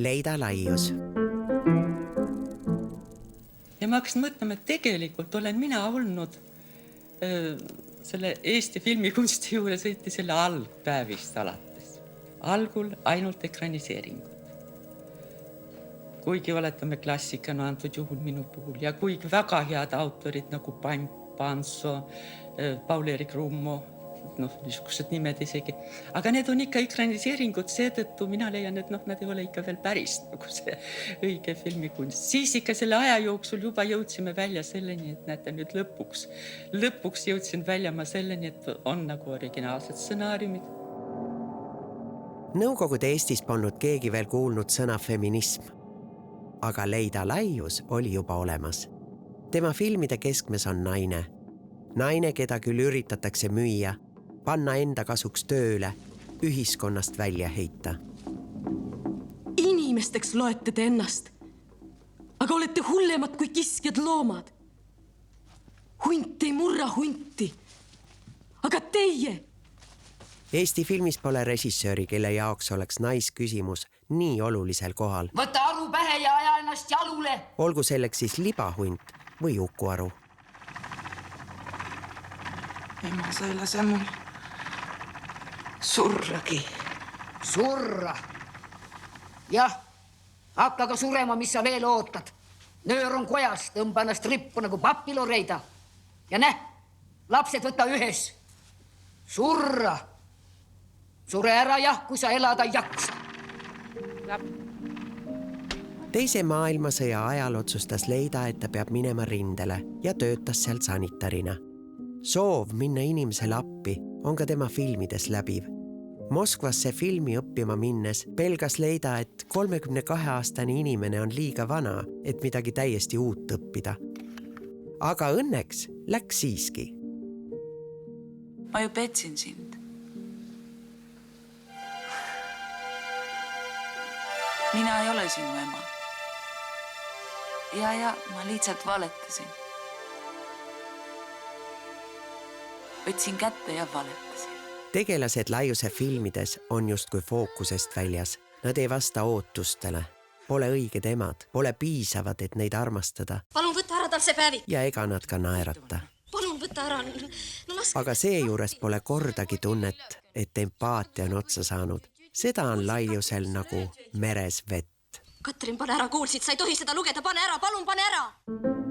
Leida Laius. Ja ma hakkasin mõtlema, et tegelikult olen mina olnud selle Eesti filmikunsti juures õieti selle algpäevist alates. Algul ainult ekraniseeringud. Kuigi oletame klassikana antud juhul minu puhul ja kuigi väga head autorid nagu Panso, Paul-Erik Rummo, niisugused nimed isegi. Aga need on ikka ekraniseeringud, seetõttu mina leian, et nad ei ole ikka veel päris nagu see õige filmikunst. Siis ikka selle aja jooksul juba jõudsime välja selleni, et näete nüüd lõpuks jõudsin välja ma selleni, et on nagu originaalsed stsenaariumid. Nõukogude Eestis polnud keegi veel kuulnud sõna feminism, aga Leida Laius oli juba olemas. Tema filmide keskmes on naine. Naine, keda küll üritatakse müüa, panna enda kasuks tööle, ühiskonnast välja heita. Inimesteks loete te ennast, aga olete hullemad kui kiskjad loomad. Hunt ei murra hunti, aga teie. Eesti filmis pole režissööri, kelle jaoks oleks naisküsimus nii olulisel kohal. Võta aru pähe ja aja ennast jalule. Olgu selleks siis libahunt või Uku Aru. Ema, sa ei lase mul surragi. Surra. Jah, hakka ka surema, mis sa veel ootad. Nöör on kojas, tõmba ennast rippu nagu papiloreida. Ja lapsed võta ühes. Surra. Sure ära jah, kui sa elada jaksa. Teise maailmasõja ajal otsustas Leida, et ta peab minema rindele ja töötas seal sanitarina. Soov minna inimesele appi on ka tema filmides läbiv. Moskvasse filmi õppima minnes pelgas Leida, et 32-aastane inimene on liiga vana, et midagi täiesti uut õppida. Aga õnneks läks siiski. Ma ju petsin sind. Mina ei ole sinu ema. Ja ma lihtsalt valetasin. Võtsin kätte ja valetasin. Tegelased Laiuse filmides on justkui fookusest väljas. Nad ei vasta ootustele. Pole õiged emad, pole piisavad, et neid armastada. Palun võtta ära tal see päevik. Ja ega nad ka naerata. Palun võtta ära. Aga seejuures pole kordagi tunnet, et empaatia on otsa saanud. Seda on Laiusel nagu meres vett. Katrin, pane ära, kuulsid, sa ei tohi seda lugeda, pane ära, palun, pane ära!